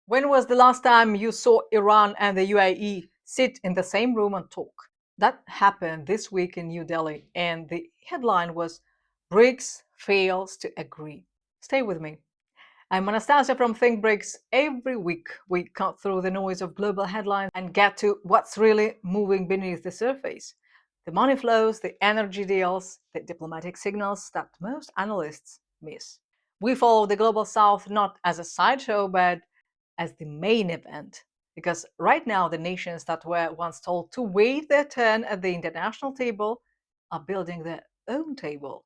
When was the last time you saw Iran and the UAE sit in the same room and talk? That happened this week in New Delhi, and the headline was BRICS fails to agree. Stay with me. I'm Anastasia from Think BRICS. Every week we cut through the noise of global headlines and get to what's really moving beneath the surface. The money flows, the energy deals, the diplomatic signals that most analysts miss. We follow the Global South not as a sideshow, but as the main event. Because right now, the nations that were once told to wait their turn at the international table are building their own table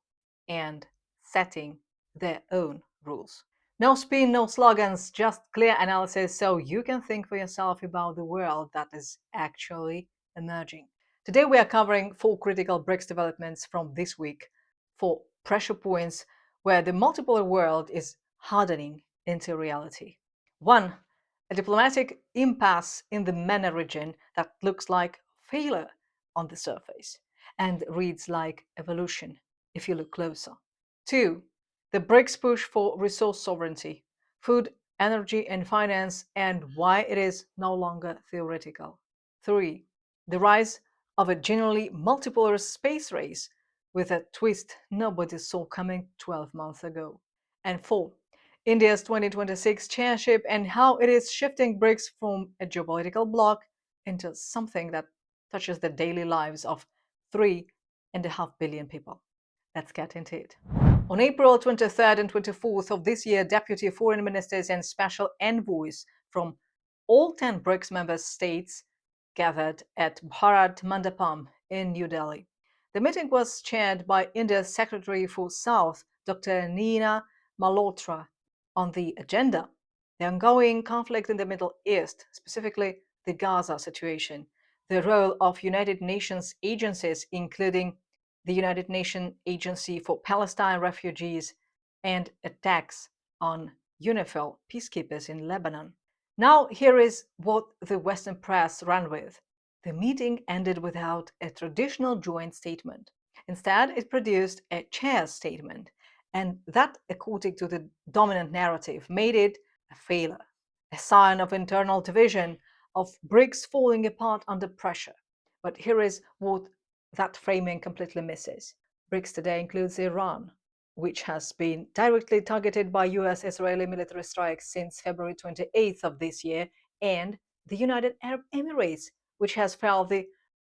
and setting their own rules. No spin, no slogans, just clear analysis so you can think for yourself about the world that is actually emerging. Today, we are covering 4 critical BRICS developments from this week, 4 pressure points where the multipolar world is hardening into reality. 1. A diplomatic impasse in the MENA region that looks like failure on the surface and reads like evolution if you look closer. 2. The BRICS push for resource sovereignty, food, energy, and finance, and why it is no longer theoretical. 3. The rise of a genuinely multipolar space race with a twist nobody saw coming 12 months ago. And 4. India's 2026 chairship and how it is shifting BRICS from a geopolitical bloc into something that touches the daily lives of 3.5 billion people. Let's get into it. On April 23rd and 24th of this year, deputy foreign ministers and special envoys from all 10 BRICS member states gathered at Bharat Mandapam in New Delhi. The meeting was chaired by India's Secretary for South, Dr. Neena Malhotra. On the agenda, the ongoing conflict in the Middle East, specifically the Gaza situation, the role of United Nations agencies, including the United Nations Agency for Palestine Refugees, and attacks on UNIFIL peacekeepers in Lebanon. Now, here is what the Western press ran with. The meeting ended without a traditional joint statement. Instead, it produced a chair's statement, and that, according to the dominant narrative, made it a failure, a sign of internal division, of BRICS falling apart under pressure. But here is what that framing completely misses. BRICS today includes Iran, which has been directly targeted by US-Israeli military strikes since February 28th of this year, and the United Arab Emirates, which has felt the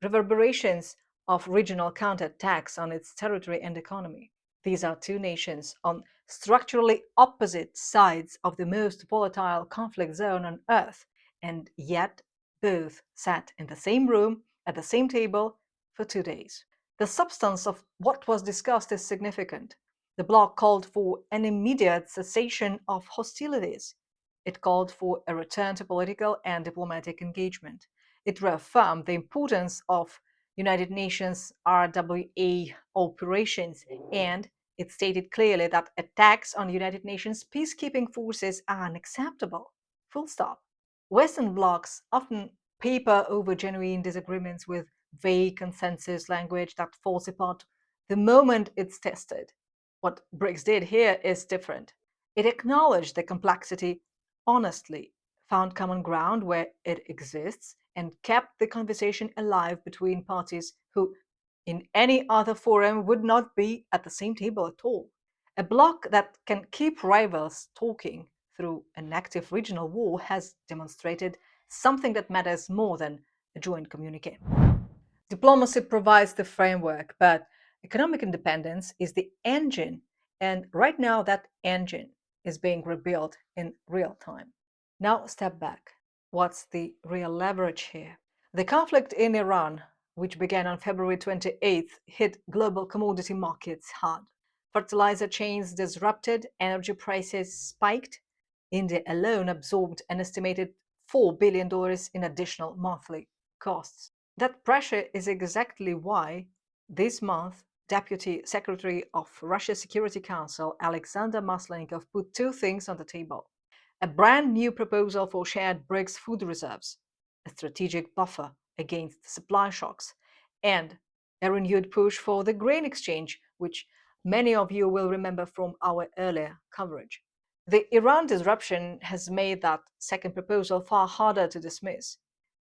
reverberations of regional counterattacks on its territory and economy. These are 2 nations on structurally opposite sides of the most volatile conflict zone on Earth, and yet both sat in the same room at the same table for 2 days. The substance of what was discussed is significant. The bloc called for an immediate cessation of hostilities. It called for a return to political and diplomatic engagement. It reaffirmed the importance of United Nations RWA operations, and it stated clearly that attacks on United Nations peacekeeping forces are unacceptable. Full stop. Western blocs often paper over genuine disagreements with vague consensus language that falls apart the moment it's tested. What BRICS did here is different. It acknowledged the complexity honestly, found common ground where it exists, and kept the conversation alive between parties who, in any other forum, would not be at the same table at all. A bloc that can keep rivals talking through an active regional war has demonstrated something that matters more than a joint communique. Diplomacy provides the framework, but economic independence is the engine, and right now that engine is being rebuilt in real time. Now step back. What's the real leverage here? The conflict in Iran, which began on February 28th, hit global commodity markets hard. Fertilizer chains disrupted, energy prices spiked. India alone absorbed an estimated $4 billion in additional monthly costs. That pressure is exactly why this month Deputy Secretary of Russia's Security Council Alexander Maslenikov put 2 things on the table: a brand new proposal for shared BRICS food reserves, a strategic buffer against supply shocks, and a renewed push for the grain exchange, which many of you will remember from our earlier coverage. The Iran disruption has made that second proposal far harder to dismiss.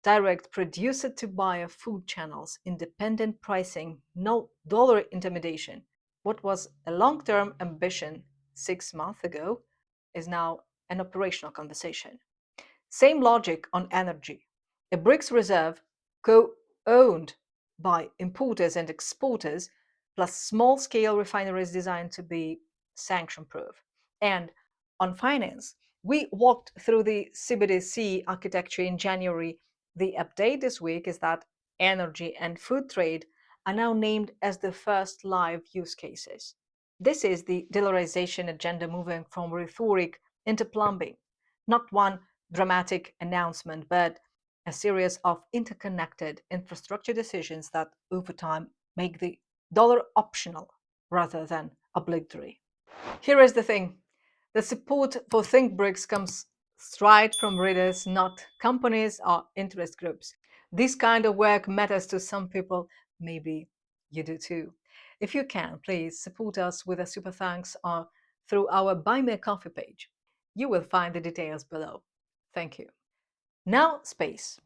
Direct producer to buyer food channels, independent pricing, no dollar intimidation. What was a long term ambition 6 months ago is now an operational conversation. Same logic on energy. A BRICS reserve co owned by importers and exporters, plus small scale refineries designed to be sanction proof. And on finance, we walked through the CBDC architecture in January. The update this week is that energy and food trade are now named as the first live use cases. This is the dollarization agenda moving from rhetoric into plumbing, not one dramatic announcement, but a series of interconnected infrastructure decisions that over time make the dollar optional rather than obligatory. Here is the thing: the support for Think BRICS comes straight from readers, not companies or interest groups. This kind of work matters to some people, maybe you do too. If you can, please support us with a super thanks or through our Buy Me a Coffee page. You will find the details below. Thank you. Now, space.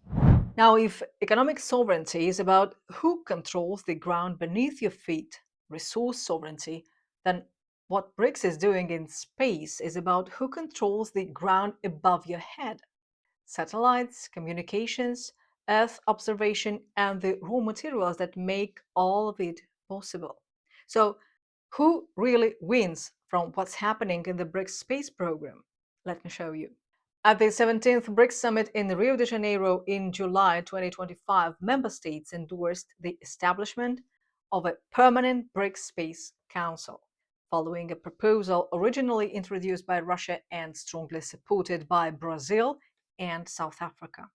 Now, if economic sovereignty is about who controls the ground beneath your feet, resource sovereignty, then what BRICS is doing in space is about who controls the ground above your head. Satellites, communications, Earth observation, and the raw materials that make all of it possible. So, who really wins from what's happening in the BRICS space program? Let me show you. At the 17th BRICS Summit in Rio de Janeiro in July 2025, member states endorsed the establishment of a permanent BRICS Space Council, following a proposal originally introduced by Russia and strongly supported by Brazil and South Africa.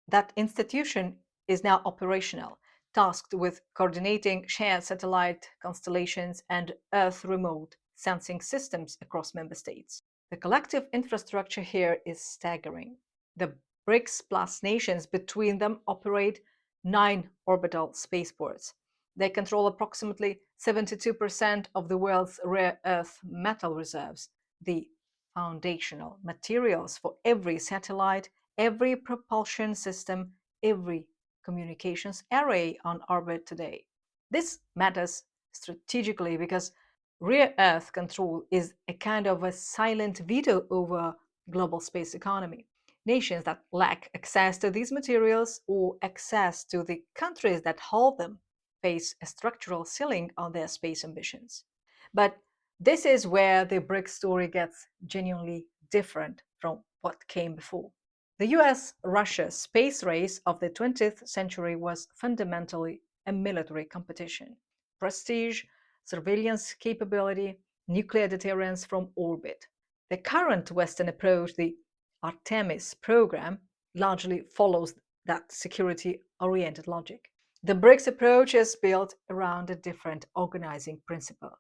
That institution is now operational, tasked with coordinating shared satellite constellations and Earth remote sensing systems across member states. The collective infrastructure here is staggering. The BRICS plus nations between them operate 9 orbital spaceports. They control approximately 72% of the world's rare earth metal reserves, the foundational materials for every satellite, every propulsion system, every communications array on orbit today. This matters strategically because rare earth control is a kind of a silent veto over global space economy. Nations that lack access to these materials or access to the countries that hold them face a structural ceiling on their space ambitions. But this is where the BRICS story gets genuinely different from what came before. The US Russia space race of the 20th century was fundamentally a military competition. Prestige, surveillance capability, nuclear deterrence from orbit. The current Western approach, the Artemis program, largely follows that security oriented logic. The BRICS approach is built around a different organizing principle.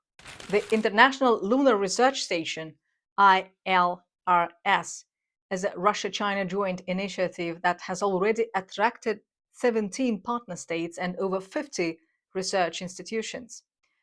The International Lunar Research Station, ILRS, is a Russia China joint initiative that has already attracted 17 partner states and over 50 research institutions.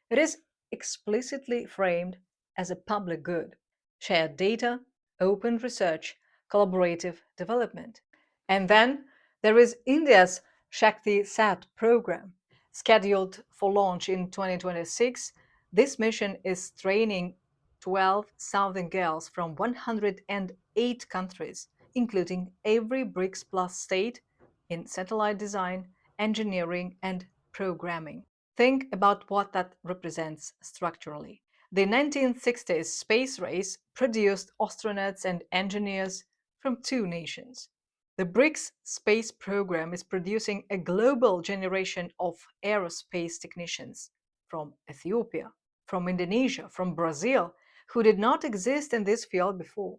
It is explicitly framed as a public good: shared data, open research, collaborative development. And then there is India's Shakti SAT program. Scheduled for launch in 2026, this mission is training 12,000 girls from 108 countries, including every BRICS Plus state, in satellite design, engineering, and programming. Think about what that represents structurally. The 1960s space race produced astronauts and engineers from two nations. The BRICS space program is producing a global generation of aerospace technicians from Ethiopia, from Indonesia, from Brazil, who did not exist in this field before.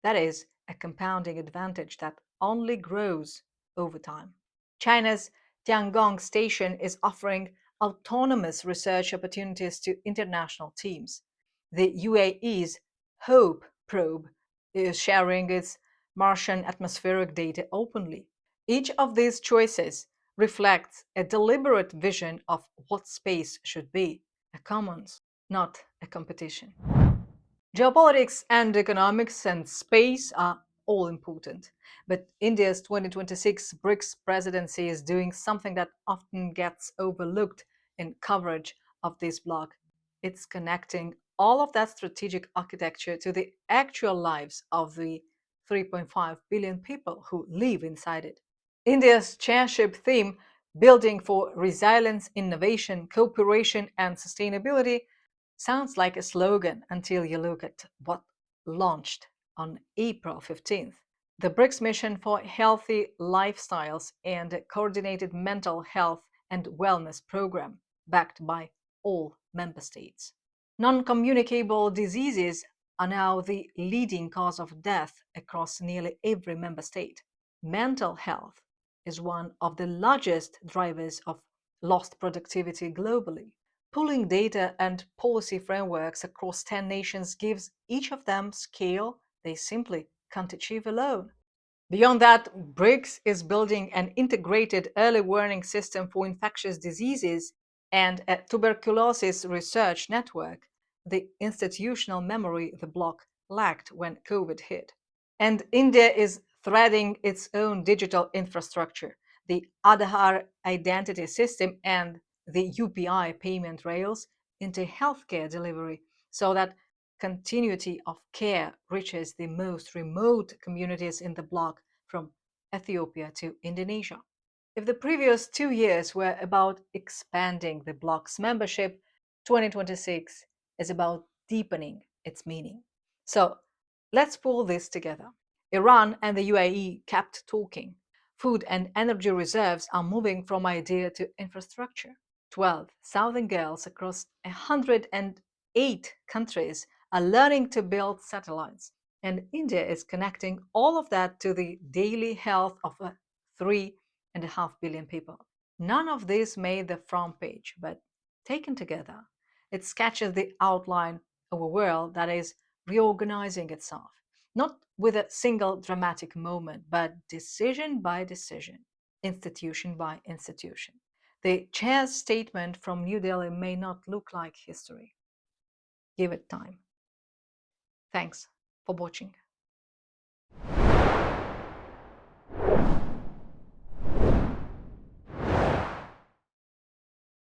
That is a compounding advantage that only grows over time. China's Tiangong station is offering autonomous research opportunities to international teams. The UAE's HOPE probe is sharing its Martian atmospheric data openly. Each of these choices reflects a deliberate vision of what space should be: a commons, not a competition. Geopolitics and economics and space are all important. But India's 2026 BRICS presidency is doing something that often gets overlooked in coverage of this bloc. It's connecting all of that strategic architecture to the actual lives of the 3.5 billion people who live inside it. India's chairship theme, building for resilience, innovation, cooperation, and sustainability, sounds like a slogan until you look at what launched on April 15th. The BRICS mission for healthy lifestyles and a coordinated mental health and wellness program backed by all member states. Non communicable diseases are now the leading cause of death across nearly every member state. Mental health is one of the largest drivers of lost productivity globally. Pooling data and policy frameworks across 10 nations gives each of them scale they simply can't achieve alone. Beyond that, BRICS is building an integrated early warning system for infectious diseases and a tuberculosis research network, the institutional memory the bloc lacked when COVID hit. And India is threading its own digital infrastructure, the Aadhaar identity system and the UPI payment rails into healthcare delivery so that continuity of care reaches the most remote communities in the bloc from Ethiopia to Indonesia. If the previous 2 years were about expanding the bloc's membership, 2026 is about deepening its meaning. So let's pull this together. Iran and the UAE kept talking. Food and energy reserves are moving from idea to infrastructure. 12,000 girls across 108 countries are learning to build satellites. And India is connecting all of that to the daily health of 3.5 billion people. None of this made the front page, but taken together, it sketches the outline of a world that is reorganizing itself, not with a single dramatic moment, but decision by decision, institution by institution. The chair's statement from New Delhi may not look like history. Give it time. Thanks for watching.